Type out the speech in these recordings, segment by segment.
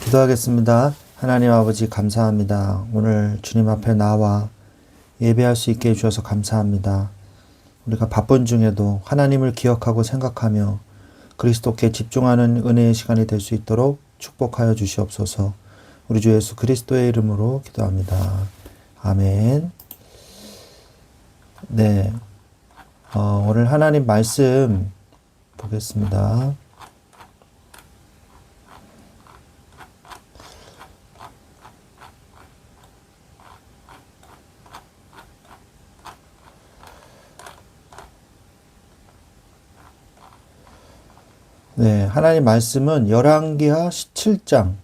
기도하겠습니다. 하나님 아버지 감사합니다. 오늘 주님 앞에 나와 예배할 수 있게 해주셔서 감사합니다. 우리가 바쁜 중에도 하나님을 기억하고 생각하며 그리스도께 집중하는 은혜의 시간이 될 수 있도록 축복하여 주시옵소서. 우리 주 예수 그리스도의 이름으로 기도합니다. 아멘. 네, 오늘 하나님 말씀 보겠습니다. 네, 하나님 말씀은 열왕기하 17장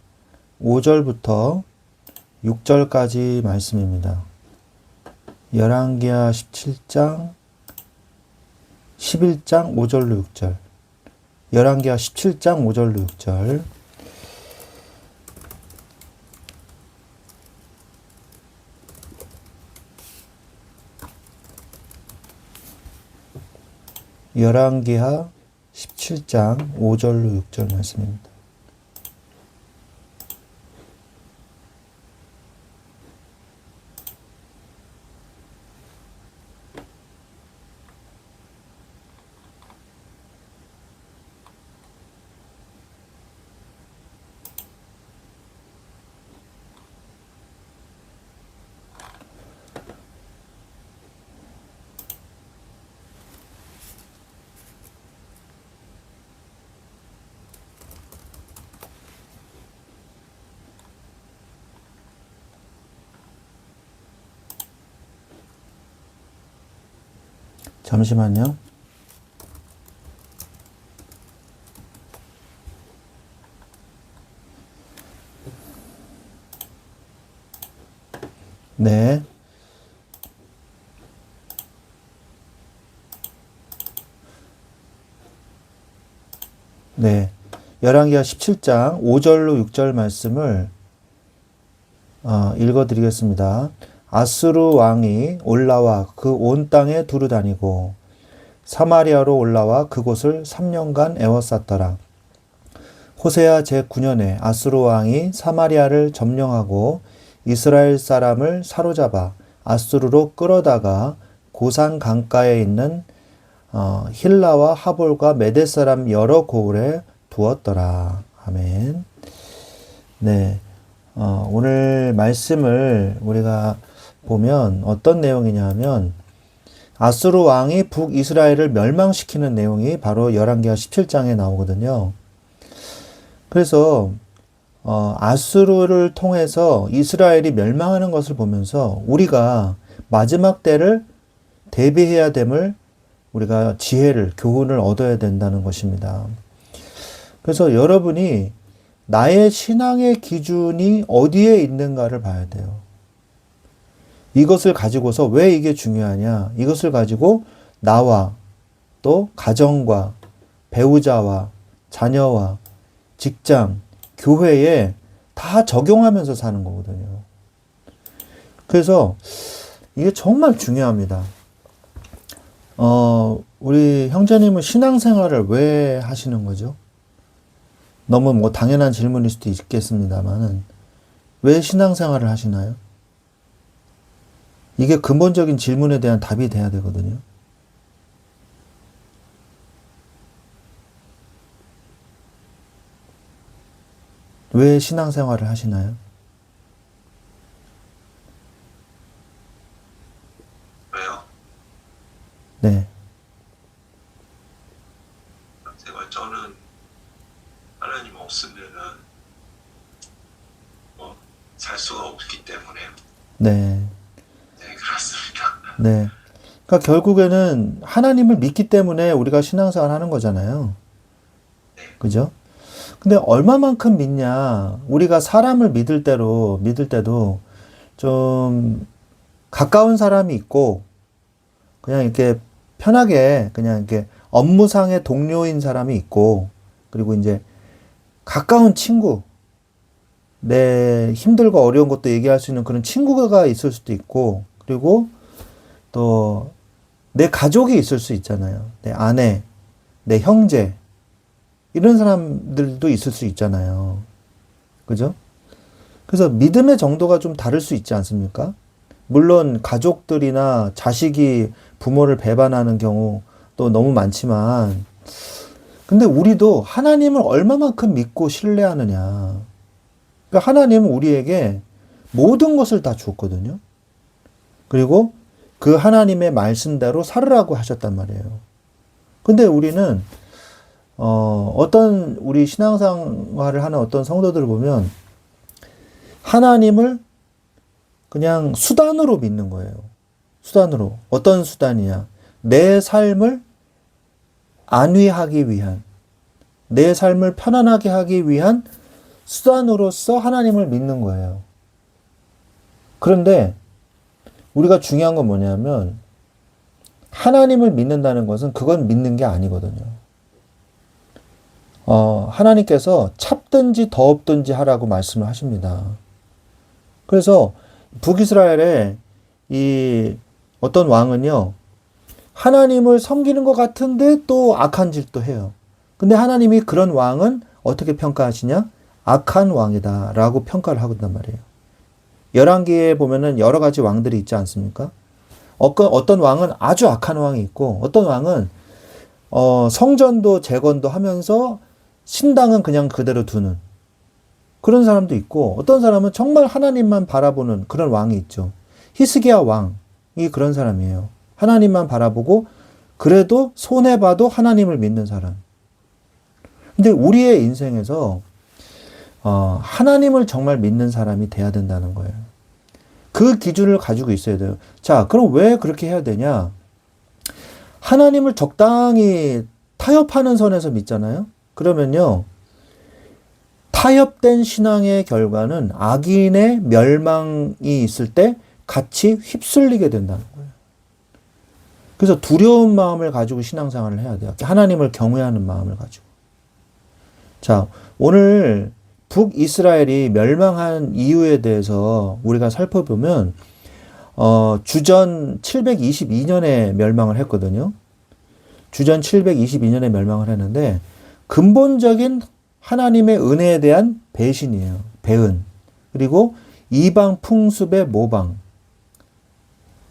5절부터 6절까지 말씀입니다. 열왕기하 17장 11장 5절로 6절. 열왕기하 17장 5절로 6절. 열왕기하 17장 5절로 6절 말씀입니다. 잠시만요. 네. 네. 열왕기하 17장 5절로 6절 말씀을 읽어드리겠습니다. 아수르 왕이 올라와 그 온 땅에 두루 다니고 사마리아로 올라와 그곳을 3년간 에워쌌더라. 호세아 제9년에 아수르 왕이 사마리아를 점령하고 이스라엘 사람을 사로잡아 아수르로 끌어다가 고산 강가에 있는 힐라와 하볼과 메대 사람 여러 고을에 두었더라. 아멘. 네. 오늘 말씀을 우리가 보면 어떤 내용이냐 하면 아수르 왕이 북이스라엘을 멸망시키는 내용이 바로 열왕기하 17장에 나오거든요. 그래서 아수르를 통해서 이스라엘이 멸망하는 것을 보면서 우리가 마지막 때를 대비해야 됨을 우리가 지혜를, 교훈을 얻어야 된다는 것입니다. 그래서 여러분이 나의 신앙의 기준이 어디에 있는가를 봐야 돼요. 이것을 가지고서 왜 이게 중요하냐? 이것을 가지고 나와 또 가정과 배우자와 자녀와 직장, 교회에 다 적용하면서 사는 거거든요. 그래서 이게 정말 중요합니다. 우리 형제님은 신앙생활을 왜 하시는 거죠? 너무 당연한 질문일 수도 있겠습니다만은 왜 신앙생활을 하시나요? 이게 근본적인 질문에 대한 답이 돼야 되거든요. 왜 신앙생활을 하시나요? 왜요? 네. 저는 하나님 없으면은 살 수가 없기 때문에요. 네. 네, 그렇습니다. 네. 그러니까 결국에는 하나님을 믿기 때문에 우리가 신앙생활 하는 거잖아요. 네. 그죠? 근데 얼마만큼 믿냐? 우리가 사람을 믿을 때도 좀 가까운 사람이 있고 그냥 이렇게 편하게 그냥 이렇게 업무상의 동료인 사람이 있고 그리고 이제 가까운 친구, 내 힘들고 어려운 것도 얘기할 수 있는 그런 친구가 있을 수도 있고 그리고 또 내 가족이 있을 수 있잖아요. 내 아내, 내 형제 이런 사람들도 있을 수 있잖아요. 그죠? 그래서 믿음의 정도가 좀 다를 수 있지 않습니까? 물론 가족들이나 자식이 부모를 배반하는 경우 또 너무 많지만, 근데 우리도 하나님을 얼마만큼 믿고 신뢰하느냐. 그러니까 하나님은 우리에게 모든 것을 다 주었거든요. 그리고 그 하나님의 말씀대로 살으라고 하셨단 말이에요. 근데 우리는 어떤 우리 신앙생활을 하는 어떤 성도들을 보면 하나님을 그냥 수단으로 믿는 거예요. 수단으로. 어떤 수단이냐? 내 삶을 안위하기 위한, 내 삶을 편안하게 하기 위한 수단으로서 하나님을 믿는 거예요. 그런데 우리가 중요한 건 뭐냐면 하나님을 믿는다는 것은 그건 믿는 게 아니거든요. 하나님께서 찹든지 더없든지 하라고 말씀을 하십니다. 그래서 북이스라엘의 이 어떤 왕은요, 하나님을 섬기는 것 같은데 또 악한 짓도 해요. 근데 하나님이 그런 왕은 어떻게 평가하시냐? 악한 왕이다 라고 평가를 하거든 말이에요. 열왕기에 보면은 여러 가지 왕들이 있지 않습니까? 어떤 왕은 아주 악한 왕이 있고, 어떤 왕은 성전도 재건도 하면서 신당은 그냥 그대로 두는 그런 사람도 있고, 어떤 사람은 정말 하나님만 바라보는 그런 왕이 있죠. 히스기야 왕이 그런 사람이에요. 하나님만 바라보고 그래도 손해봐도 하나님을 믿는 사람. 근데 우리의 인생에서 하나님을 정말 믿는 사람이 돼야 된다는 거예요. 그 기준을 가지고 있어야 돼요. 자, 그럼 왜 그렇게 해야 되냐? 하나님을 적당히 타협하는 선에서 믿잖아요. 그러면요, 타협된 신앙의 결과는 악인의 멸망이 있을 때 같이 휩쓸리게 된다는 거예요. 그래서 두려운 마음을 가지고 신앙생활을 해야 돼요. 하나님을 경외하는 마음을 가지고. 자, 오늘 북이스라엘이 멸망한 이유에 대해서 우리가 살펴보면 주전 722년에 멸망을 했거든요. 주전 722년에 멸망을 했는데 근본적인 하나님의 은혜에 대한 배신이에요. 배은. 그리고 이방 풍습의 모방.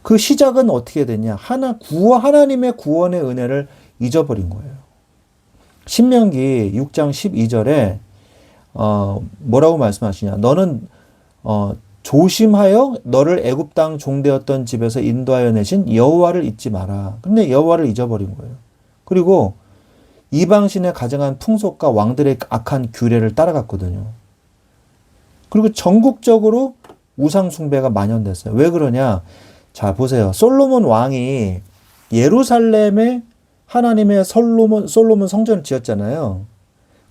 그 시작은 어떻게 됐냐? 하나님의 구원의 은혜를 잊어버린 거예요. 신명기 6장 12절에 뭐라고 말씀하시냐? 너는 조심하여 너를 애굽 땅 종되었던 집에서 인도하여 내신 여호와를 잊지 마라. 근데 여호와를 잊어버린 거예요. 그리고 이방신의 가정한 풍속과 왕들의 악한 규례를 따라갔거든요. 그리고 전국적으로 우상 숭배가 만연됐어요. 왜 그러냐? 자, 보세요. 솔로몬 왕이 예루살렘에 하나님의 솔로몬 성전을 지었잖아요.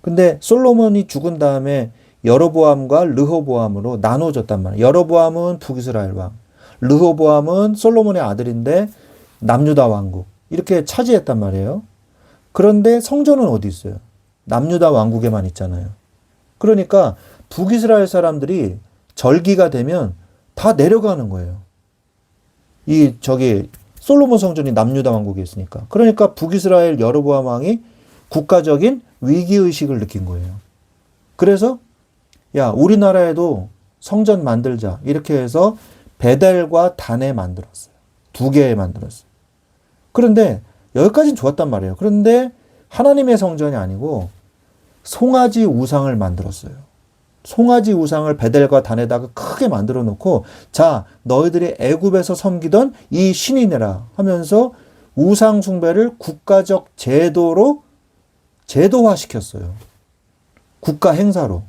근데 솔로몬이 죽은 다음에 여로보암과 르호보암으로 나눠졌단 말이에요. 여로보암은 북이스라엘 왕, 르호보암은 솔로몬의 아들인데 남유다 왕국 이렇게 차지했단 말이에요. 그런데 성전은 어디 있어요? 남유다 왕국에만 있잖아요. 그러니까 북이스라엘 사람들이 절기가 되면 다 내려가는 거예요. 솔로몬 성전이 남유다 왕국에 있으니까. 그러니까 북이스라엘 여로보암 왕이 국가적인 위기의식을 느낀 거예요. 그래서 야, 우리나라에도 성전 만들자. 이렇게 해서 베델과 단에 만들었어요. 두 개 만들었어요. 그런데 여기까지는 좋았단 말이에요. 그런데 하나님의 성전이 아니고 송아지 우상을 만들었어요. 송아지 우상을 베델과 단에다가 크게 만들어 놓고 자, 너희들이 애굽에서 섬기던 이 신이네라 하면서 우상 숭배를 국가적 제도화시켰어요. 국가 행사로.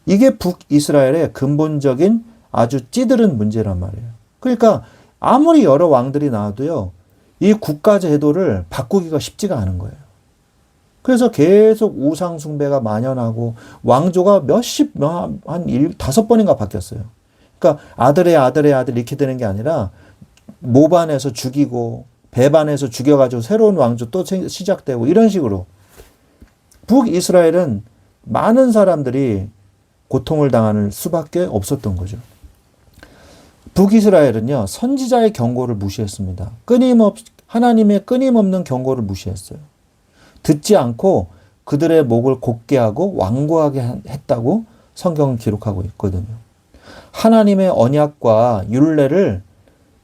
이게 북이스라엘의 근본적인 아주 찌들은 문제란 말이에요. 그러니까 아무리 여러 왕들이 나와도요, 이 국가 제도를 바꾸기가 쉽지가 않은 거예요. 그래서 계속 우상 숭배가 만연하고 왕조가 한 5번인가 바뀌었어요. 그러니까 아들의 아들 이렇게 되는 게 아니라 모반해서 죽이고 배반해서 죽여가지고 새로운 왕조 또 시작되고 이런 식으로 북이스라엘은 많은 사람들이 고통을 당할 수밖에 없었던 거죠. 북이스라엘은요, 선지자의 경고를 무시했습니다. 하나님의 끊임없는 경고를 무시했어요. 듣지 않고 그들의 목을 곧게 하고 완고하게 했다고 성경은 기록하고 있거든요. 하나님의 언약과 율례를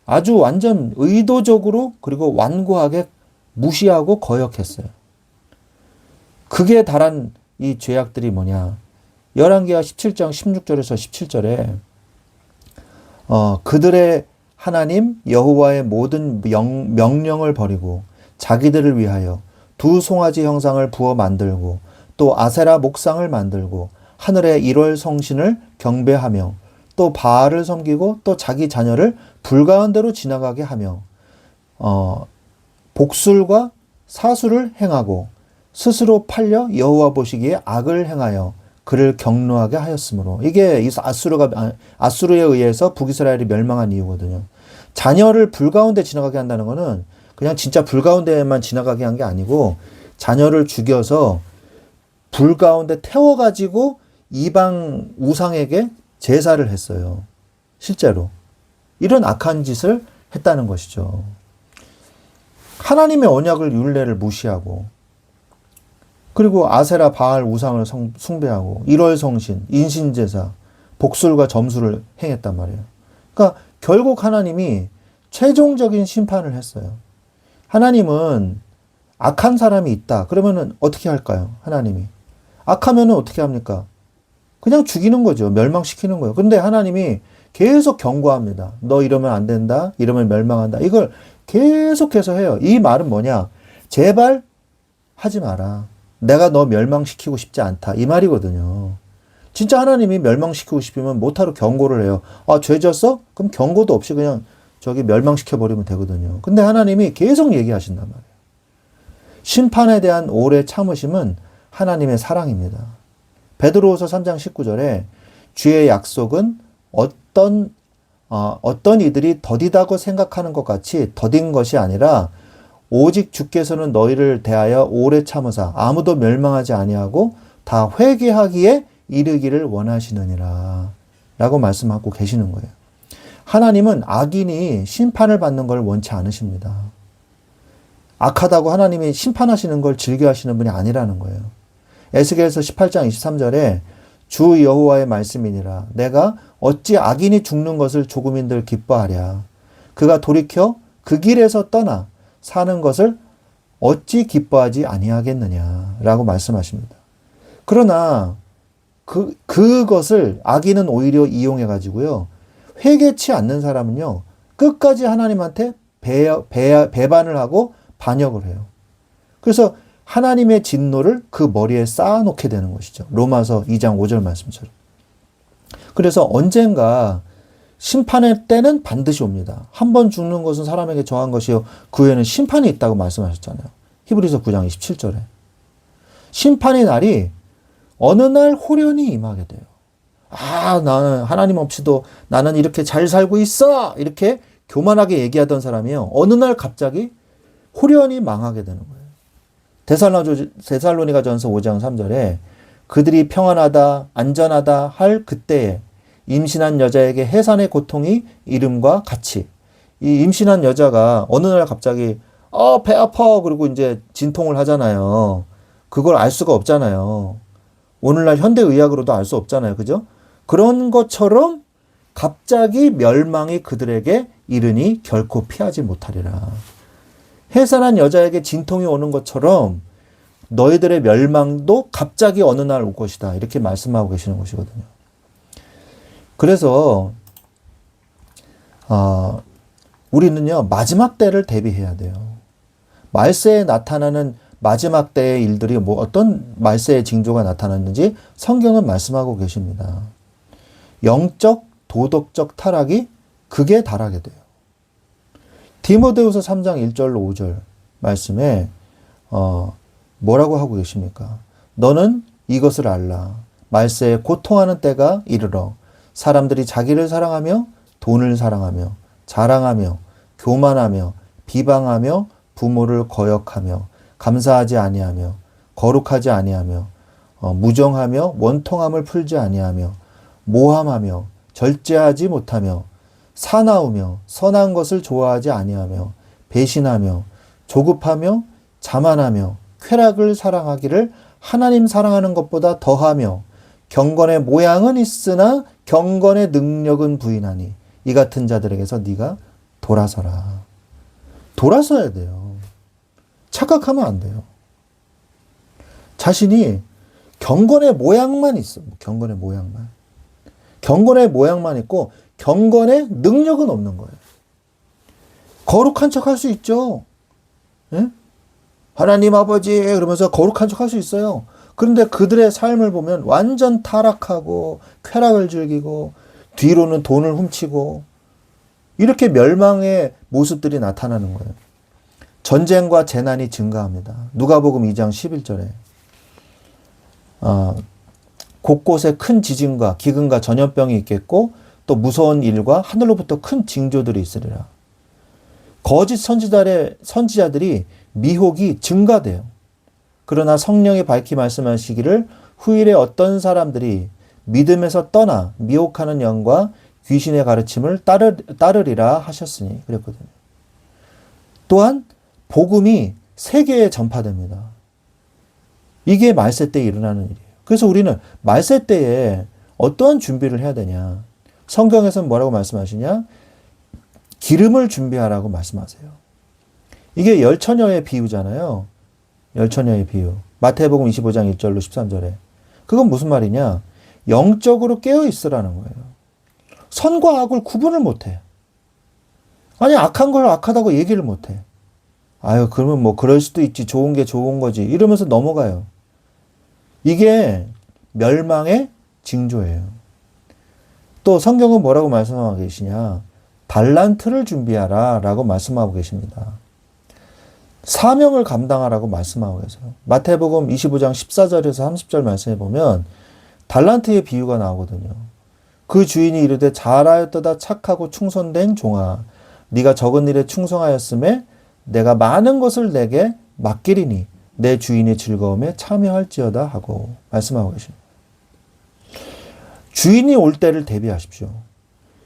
아주 완전 의도적으로 그리고 완고하게 무시하고 거역했어요. 극에 달한 이 죄악들이 뭐냐? 열왕기하 17장 16절에서 17절에 그들의 하나님 여호와의 모든 명령을 버리고 자기들을 위하여 두 송아지 형상을 부어 만들고 또 아세라 목상을 만들고 하늘의 일월 성신을 경배하며 또 바알을 섬기고 또 자기 자녀를 불가운데로 지나가게 하며 복술과 사술을 행하고 스스로 팔려 여호와 보시기에 악을 행하여 그를 경노하게 하였으므로, 이게 아수르에 의해서 북이스라엘이 멸망한 이유거든요. 자녀를 불가운데 지나가게 한다는 거는 그냥 진짜 불가운데만 지나가게 한 게 아니고 자녀를 죽여서 불가운데 태워가지고 이방 우상에게 제사를 했어요. 실제로. 이런 악한 짓을 했다는 것이죠. 하나님의 언약을 율례를 무시하고 그리고 아세라 바알 우상을 숭배하고 일월성신, 인신제사, 복술과 점수를 행했단 말이에요. 그러니까 결국 하나님이 최종적인 심판을 했어요. 하나님은 악한 사람이 있다. 그러면은 어떻게 할까요? 하나님이. 악하면은 어떻게 합니까? 그냥 죽이는 거죠. 멸망시키는 거예요. 근데 하나님이 계속 경고합니다. 너 이러면 안 된다. 이러면 멸망한다. 이걸 계속해서 해요. 이 말은 뭐냐? 제발 하지 마라. 내가 너 멸망시키고 싶지 않다. 이 말이거든요. 진짜 하나님이 멸망시키고 싶으면 못하러 경고를 해요. 아, 죄 졌어? 그럼 경고도 없이 그냥 저기 멸망시켜버리면 되거든요. 근데 하나님이 계속 얘기하신단 말이에요. 심판에 대한 오래 참으심은 하나님의 사랑입니다. 베드로후서 3장 19절에 주의 약속은 어떤 이들이 더디다고 생각하는 것 같이 더딘 것이 아니라 오직 주께서는 너희를 대하여 오래 참으사 아무도 멸망하지 아니하고 다 회개하기에 이르기를 원하시느니라 라고 말씀하고 계시는 거예요. 하나님은 악인이 심판을 받는 걸 원치 않으십니다. 악하다고 하나님이 심판하시는 걸 즐겨하시는 분이 아니라는 거예요. 에스겔서 18장 23절에 주 여호와의 말씀이니라 내가 어찌 악인이 죽는 것을 조금인들 기뻐하랴 그가 돌이켜 그 길에서 떠나 사는 것을 어찌 기뻐하지 아니하겠느냐 라고 말씀하십니다. 그러나 그것을 악인은 오히려 이용해 가지고요. 회개치 않는 사람은요. 끝까지 하나님한테 배반을 하고 반역을 해요. 그래서 하나님의 진노를 그 머리에 쌓아놓게 되는 것이죠. 로마서 2장 5절 말씀처럼. 그래서 언젠가 심판의 때는 반드시 옵니다. 한 번 죽는 것은 사람에게 정한 것이요 그 후에는 심판이 있다고 말씀하셨잖아요. 히브리서 9장 27절에. 심판의 날이 어느 날 호련히 임하게 돼요. 아, 나는 하나님 없이도 나는 이렇게 잘 살고 있어! 이렇게 교만하게 얘기하던 사람이요. 어느 날 갑자기 호련히 망하게 되는 거예요. 데살로니가전서 5장 3절에 그들이 평안하다, 안전하다 할 그때에 임신한 여자에게 해산의 고통이 이름과 같이. 이 임신한 여자가 어느 날 갑자기 배 아파 그리고 이제 진통을 하잖아요. 그걸 알 수가 없잖아요. 오늘날 현대의학으로도 알 수 없잖아요. 그죠? 그런 것처럼 갑자기 멸망이 그들에게 이르니 결코 피하지 못하리라. 해산한 여자에게 진통이 오는 것처럼 너희들의 멸망도 갑자기 어느 날 올 것이다. 이렇게 말씀하고 계시는 것이거든요. 그래서 우리는요. 마지막 때를 대비해야 돼요. 말세에 나타나는 마지막 때의 일들이 어떤 말세의 징조가 나타났는지 성경은 말씀하고 계십니다. 영적, 도덕적 타락이 극에 달하게 돼요. 디모데후서 3장 1절로 5절 말씀에 뭐라고 하고 계십니까? 너는 이것을 알라. 말세에 고통하는 때가 이르러 사람들이 자기를 사랑하며 돈을 사랑하며 자랑하며 교만하며 비방하며 부모를 거역하며 감사하지 아니하며 거룩하지 아니하며 무정하며 원통함을 풀지 아니하며 모함하며 절제하지 못하며 사나우며 선한 것을 좋아하지 아니하며 배신하며 조급하며 자만하며 쾌락을 사랑하기를 하나님 사랑하는 것보다 더하며 경건의 모양은 있으나 경건의 능력은 부인하니 이 같은 자들에게서 네가 돌아서라. 돌아서야 돼요. 착각하면 안 돼요. 자신이 경건의 모양만 있어. 경건의 모양만. 경건의 모양만 있고 경건의 능력은 없는 거예요. 거룩한 척 할 수 있죠. 예? 하나님 아버지 그러면서 거룩한 척 할 수 있어요. 그런데 그들의 삶을 보면 완전 타락하고 쾌락을 즐기고 뒤로는 돈을 훔치고 이렇게 멸망의 모습들이 나타나는 거예요. 전쟁과 재난이 증가합니다. 누가복음 2장 11절에 곳곳에 큰 지진과 기근과 전염병이 있겠고 또 무서운 일과 하늘로부터 큰 징조들이 있으리라. 거짓 선지자들이 미혹이 증가돼요. 그러나 성령이 밝히 말씀하시기를 후일에 어떤 사람들이 믿음에서 떠나 미혹하는 영과 귀신의 가르침을 따르리라 하셨으니 그랬거든요. 또한 복음이 세계에 전파됩니다. 이게 말세 때에 일어나는 일이에요. 그래서 우리는 말세 때에 어떠한 준비를 해야 되냐. 성경에서는 뭐라고 말씀하시냐? 기름을 준비하라고 말씀하세요. 이게 열처녀의 비유잖아요. 열처녀의 비유. 마태복음 25장 1절로 13절에. 그건 무슨 말이냐? 영적으로 깨어 있으라는 거예요. 선과 악을 구분을 못해. 아니, 악한 걸 악하다고 얘기를 못해. 아유, 그러면 뭐 그럴 수도 있지. 좋은 게 좋은 거지. 이러면서 넘어가요. 이게 멸망의 징조예요. 또 성경은 뭐라고 말씀하고 계시냐? 달란트를 준비하라 라고 말씀하고 계십니다. 사명을 감당하라고 말씀하고 계세요. 마태복음 25장 14절에서 30절 말씀해 보면 달란트의 비유가 나오거든요. 그 주인이 이르되 잘하였도다 착하고 충성된 종아 네가 적은 일에 충성하였음에 내가 많은 것을 내게 맡기리니 내 주인의 즐거움에 참여할지어다 하고 말씀하고 계십니다. 주인이 올 때를 대비하십시오.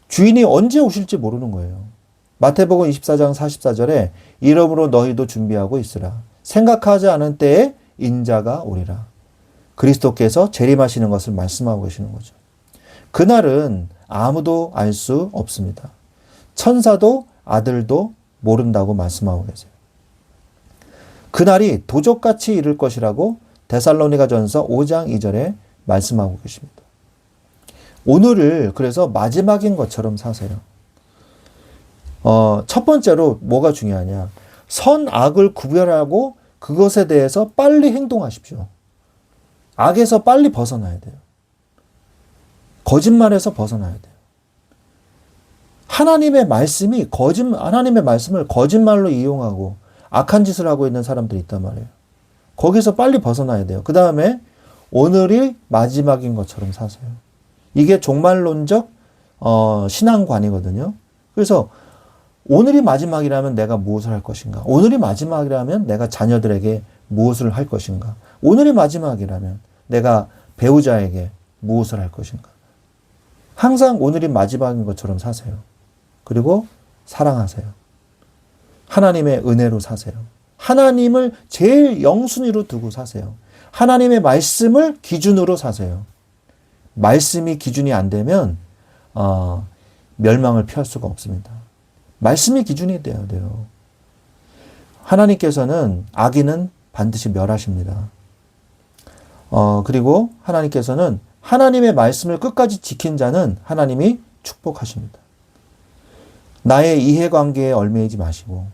주인이 언제 오실지 모르는 거예요. 마태복음 24장 44절에 이러므로 너희도 준비하고 있으라. 생각하지 않은 때에 인자가 오리라. 그리스도께서 재림하시는 것을 말씀하고 계시는 거죠. 그날은 아무도 알 수 없습니다. 천사도 아들도 모른다고 말씀하고 계세요. 그날이 도적같이 이를 것이라고 데살로니가전서 5장 2절에 말씀하고 계십니다. 오늘을 그래서 마지막인 것처럼 사세요. 첫 번째로 뭐가 중요하냐? 선악을 구별하고 그것에 대해서 빨리 행동하십시오. 악에서 빨리 벗어나야 돼요. 거짓말에서 벗어나야 돼요. 하나님의 말씀을 거짓말로 이용하고 악한 짓을 하고 있는 사람들이 있단 말이에요. 거기서 빨리 벗어나야 돼요. 그 다음에 오늘이 마지막인 것처럼 사세요. 이게 종말론적 신앙관이거든요. 그래서 오늘이 마지막이라면 내가 무엇을 할 것인가? 오늘이 마지막이라면 내가 자녀들에게 무엇을 할 것인가? 오늘이 마지막이라면 내가 배우자에게 무엇을 할 것인가? 항상 오늘이 마지막인 것처럼 사세요. 그리고 사랑하세요. 하나님의 은혜로 사세요. 하나님을 제일 영순위로 두고 사세요. 하나님의 말씀을 기준으로 사세요. 말씀이 기준이 안 되면 멸망을 피할 수가 없습니다. 말씀이 기준이 돼야 돼요. 하나님께서는 악인은 반드시 멸하십니다. 그리고 하나님께서는 하나님의 말씀을 끝까지 지킨 자는 하나님이 축복하십니다. 나의 이해관계에 얽매이지 마시고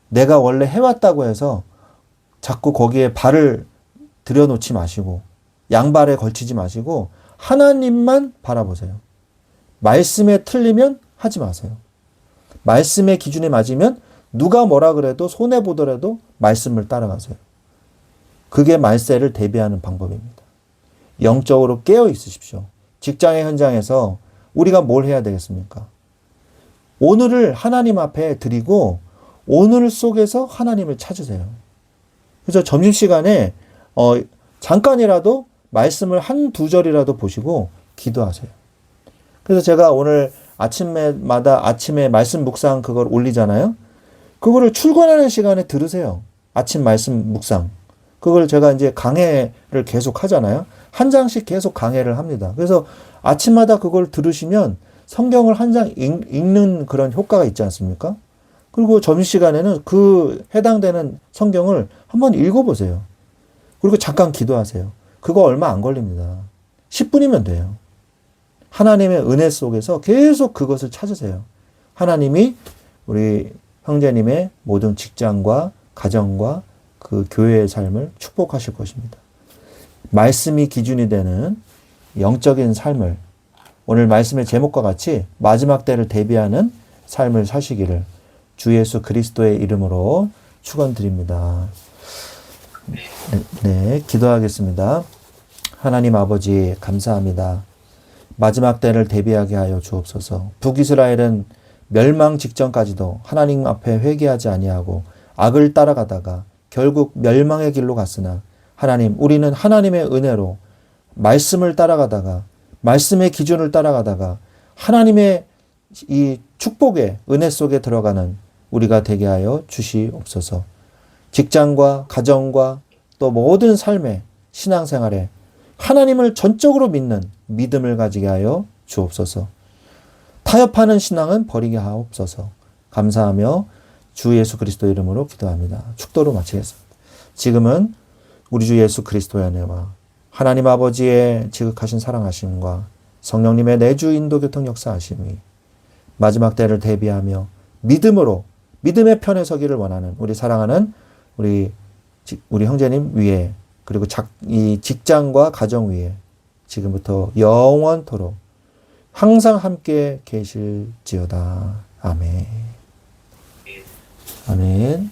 내가 원래 해왔다고 해서 자꾸 거기에 발을 들여놓지 마시고 양발에 걸치지 마시고 하나님만 바라보세요. 말씀에 틀리면 하지 마세요. 말씀의 기준에 맞으면 누가 뭐라 그래도 손해보더라도 말씀을 따라가세요. 그게 말세를 대비하는 방법입니다. 영적으로 깨어 있으십시오. 직장의 현장에서 우리가 뭘 해야 되겠습니까? 오늘을 하나님 앞에 드리고 오늘 속에서 하나님을 찾으세요. 그래서 점심시간에 잠깐이라도 말씀을 한두 절이라도 보시고 기도하세요. 그래서 제가 오늘 아침에 말씀 묵상 그걸 올리잖아요. 그거를 출근하는 시간에 들으세요. 아침 말씀 묵상. 그걸 제가 이제 강해를 계속 하잖아요. 한 장씩 계속 강해를 합니다. 그래서 아침마다 그걸 들으시면 성경을 한 장 읽는 그런 효과가 있지 않습니까? 그리고 점심시간에는 그 해당되는 성경을 한번 읽어보세요. 그리고 잠깐 기도하세요. 그거 얼마 안 걸립니다. 10분이면 돼요. 하나님의 은혜 속에서 계속 그것을 찾으세요. 하나님이 우리 형제님의 모든 직장과 가정과 그 교회의 삶을 축복하실 것입니다. 말씀이 기준이 되는 영적인 삶을 오늘 말씀의 제목과 같이 마지막 때를 대비하는 삶을 사시기를 주 예수 그리스도의 이름으로 축원드립니다. 네, 기도하겠습니다. 하나님 아버지 감사합니다. 마지막 때를 대비하게 하여 주옵소서. 북이스라엘은 멸망 직전까지도 하나님 앞에 회개하지 아니하고 악을 따라가다가 결국 멸망의 길로 갔으나 하나님, 우리는 하나님의 은혜로 말씀을 따라가다가 말씀의 기준을 따라가다가 하나님의 이 축복의 은혜 속에 들어가는 우리가 되게 하여 주시옵소서. 직장과 가정과 또 모든 삶의 신앙생활에 하나님을 전적으로 믿는 믿음을 가지게 하여 주옵소서. 타협하는 신앙은 버리게 하옵소서. 감사하며 주 예수 그리스도 이름으로 기도합니다. 축도로 마치겠습니다. 지금은 우리 주 예수 그리스도의 은혜와 하나님 아버지의 지극하신 사랑하심과 성령님의 내주 인도 교통 역사하심이 마지막 때를 대비하며 믿음으로 믿음의 편에 서기를 원하는 우리 사랑하는 우리 형제님 위에 그리고 이 직장과 가정 위에 지금부터 영원토록 항상 함께 계실지어다. 아멘. 아멘.